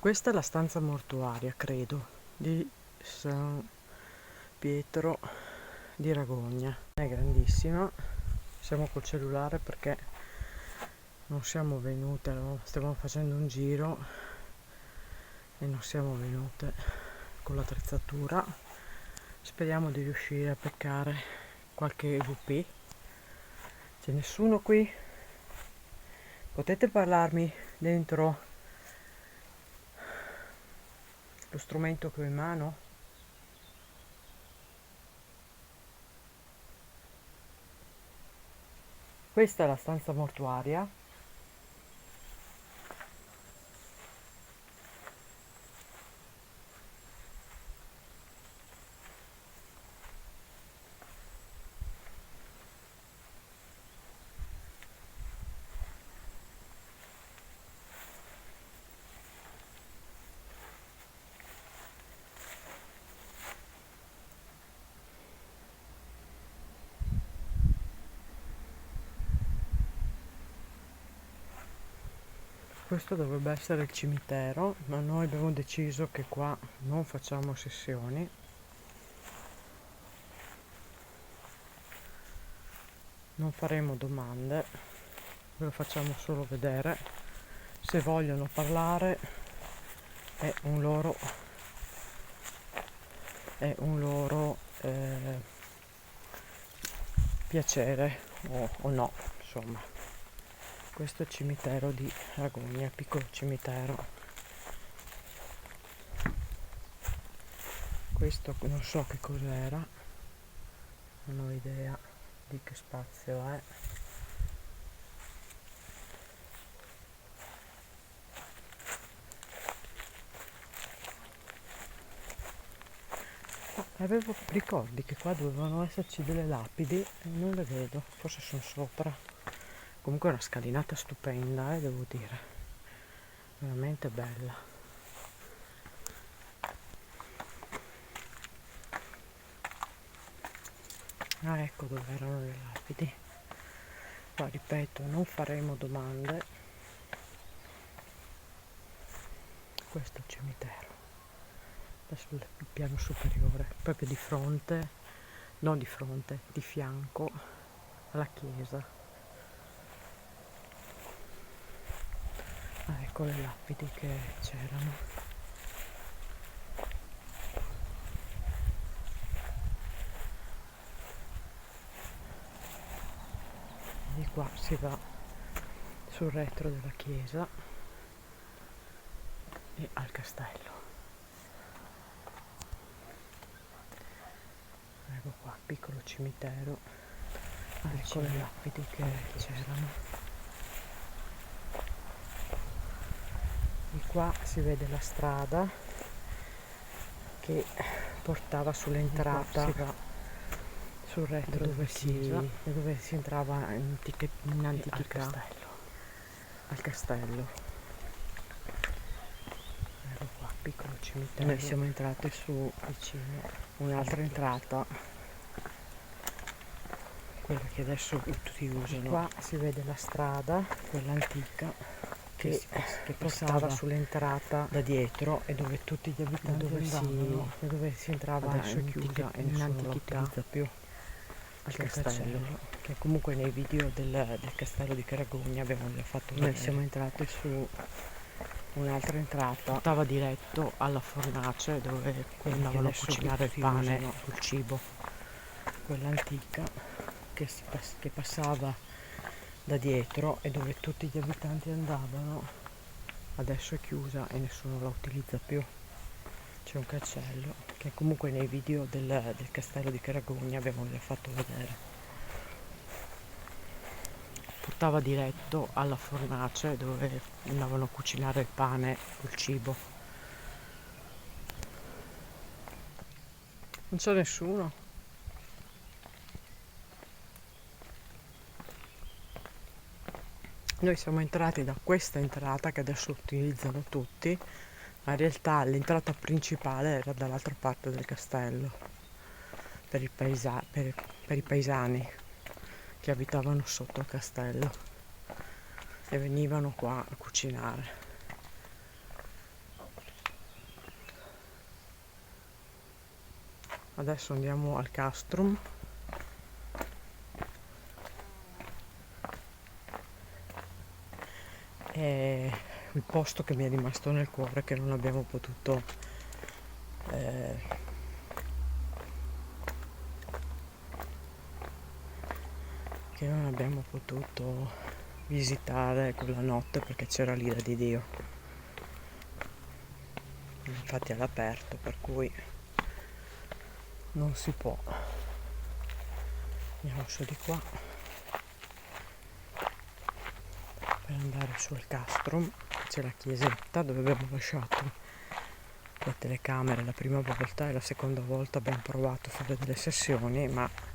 Questa è la stanza mortuaria, credo, di San Pietro di Ragogna. È grandissima, siamo col cellulare perché non siamo venute, stiamo facendo un giro e non siamo venute con l'attrezzatura. Speriamo di riuscire a beccare qualche EVP. C'è nessuno qui? Potete parlarmi dentro lo strumento che ho in mano? Questa è la stanza mortuaria. Questo dovrebbe essere il cimitero, ma noi abbiamo deciso che qua non facciamo sessioni. Non faremo domande, ve lo facciamo solo vedere. Se vogliono parlare è un loro piacere o no, insomma. Questo è il cimitero di Ragogna, piccolo cimitero. Questo non so che cos'era, non ho idea di che spazio è. Ricordi che qua dovevano esserci delle lapidi e non le vedo, forse sono sopra. Comunque è una scalinata stupenda, devo dire, veramente bella. Ah, ecco dove erano le lapidi. Qua ripeto, non faremo domande. Questo è il cimitero, adesso il piano superiore, proprio di fronte, non di fronte, di fianco alla chiesa. Ah, ecco le lapidi che c'erano. Di qua si va sul retro della chiesa e al castello. Ecco qua, piccolo cimitero. Ecco le lapidi che c'erano. Di qua si vede la strada che portava sull'entrata, si va sul retro dove si entrava in antichità al castello. Ecco qua, piccolo cimitero. Noi siamo entrati su vicino un'altra entrata, quella che adesso tutti usano. Qua si vede la strada, quella antica, che passava sull'entrata da dietro e dove tutti gli abitanti andavano, e dove si entrava. Adesso è chiusa e nessuno la utilizza più. Al castello, che comunque nei video del castello di Ragogna abbiamo già fatto vedere. Noi siamo entrati su un'altra entrata, portava diretto alla fornace dove andavano a cucinare il pane, il cibo, quella antica che passava da dietro e dove tutti gli abitanti andavano. Adesso è chiusa e nessuno la utilizza più. C'è un cancello che comunque nei video del castello di Ragogna abbiamo già fatto vedere. Portava diretto alla fornace dove andavano a cucinare il pane, il cibo. Non c'è nessuno. Noi siamo entrati da questa entrata che adesso utilizzano tutti, ma in realtà l'entrata principale era dall'altra parte del castello, per i paesani che abitavano sotto il castello e venivano qua a cucinare. Adesso andiamo al castrum. È il posto che mi è rimasto nel cuore, che non abbiamo potuto visitare quella notte perché c'era l'ira di Dio. Infatti è all'aperto, per cui non si può. Andiamo su di qua per andare sul castrum. C'è la chiesetta dove abbiamo lasciato le telecamere la prima volta, e la seconda volta abbiamo provato a fare delle sessioni, ma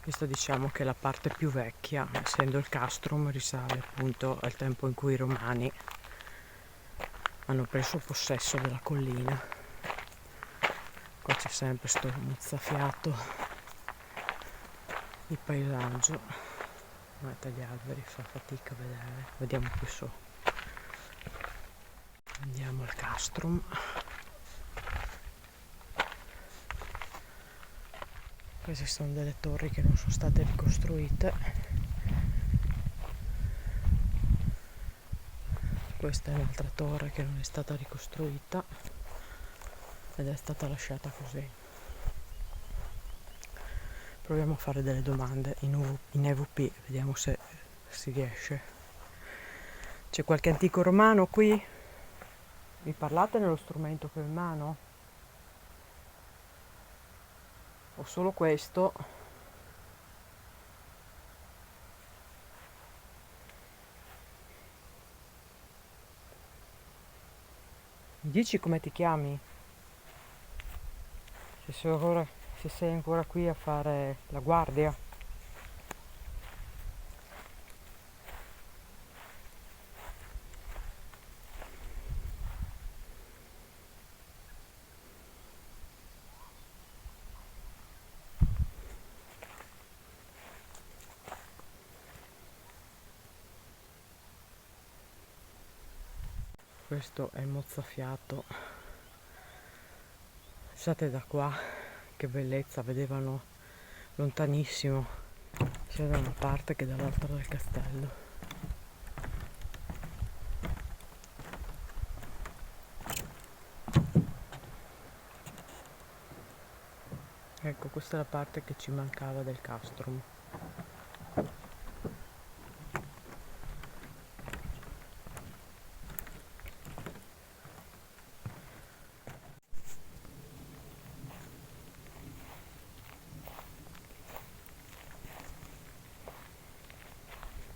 questa diciamo che è la parte più vecchia, essendo il castrum risale appunto al tempo in cui i romani hanno preso possesso della collina. Qua c'è sempre sto mozzafiato di paesaggio, ma gli alberi fa fatica a vedere. Vediamo più su. Andiamo al castrum. Queste sono delle torri che non sono state ricostruite. Questa è un'altra torre che non è stata ricostruita ed è stata lasciata così. Proviamo a fare delle domande in EVP, vediamo se si riesce. C'è qualche antico romano qui? Mi parlate nello strumento che ho in mano? O solo questo? Mi dici come ti chiami? Se sei ancora qui a fare la guardia? Questo è il mozzafiato. Pensate da qua che bellezza, vedevano lontanissimo sia da una parte che dall'altra del castello. Ecco, questa è la parte che ci mancava del castrum.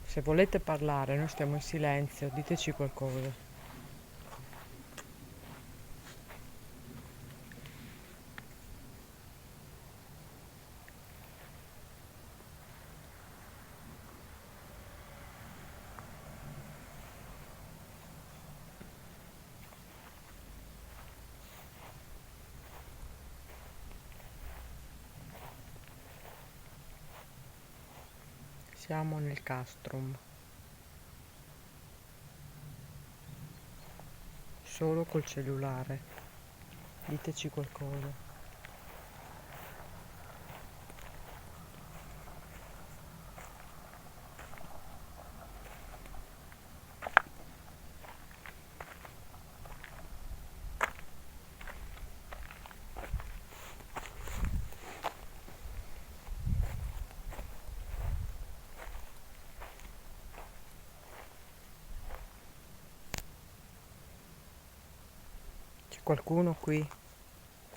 Se volete parlare, noi stiamo in silenzio, diteci qualcosa. Siamo nel castrum. Solo col cellulare. Diteci qualcosa. C'è qualcuno qui?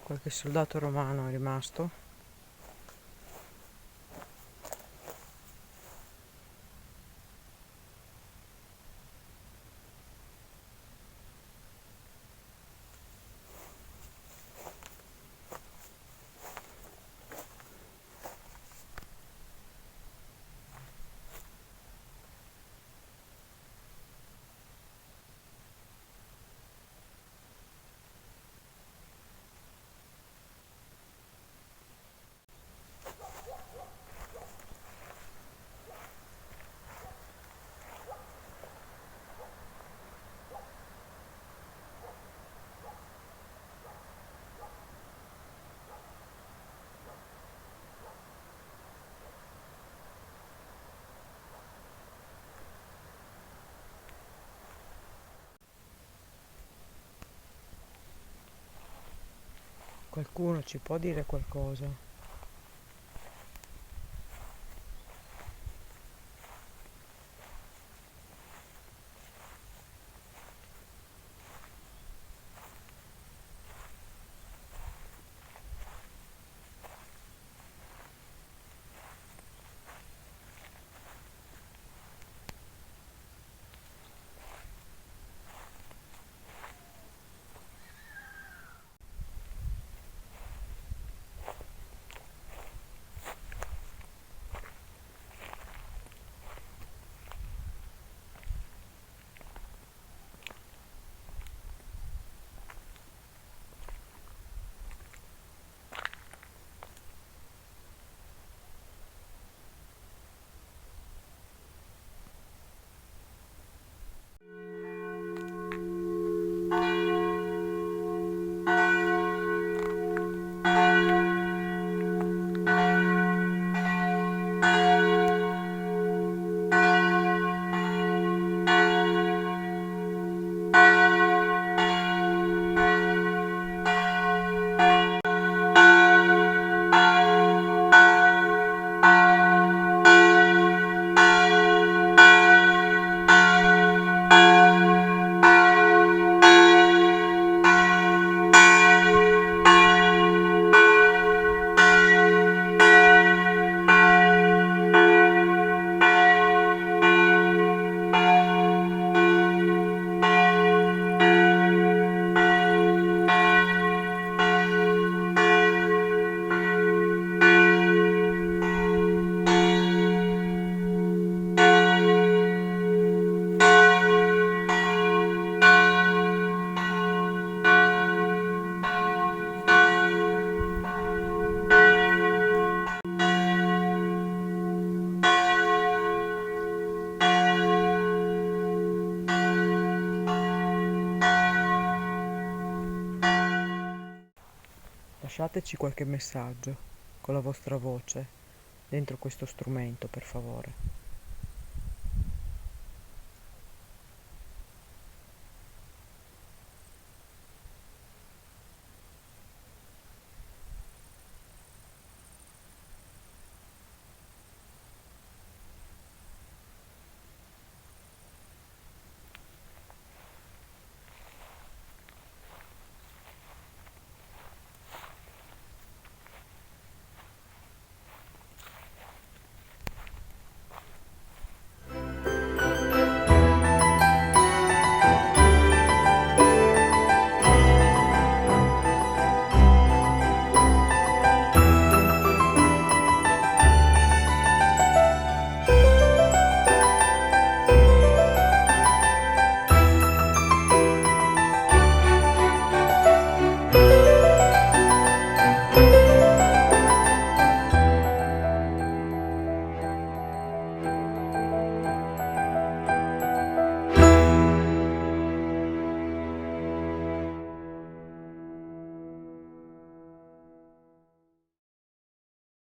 Qualche soldato romano è rimasto? Qualcuno ci può dire qualcosa? Lasciateci qualche messaggio con la vostra voce dentro questo strumento, per favore.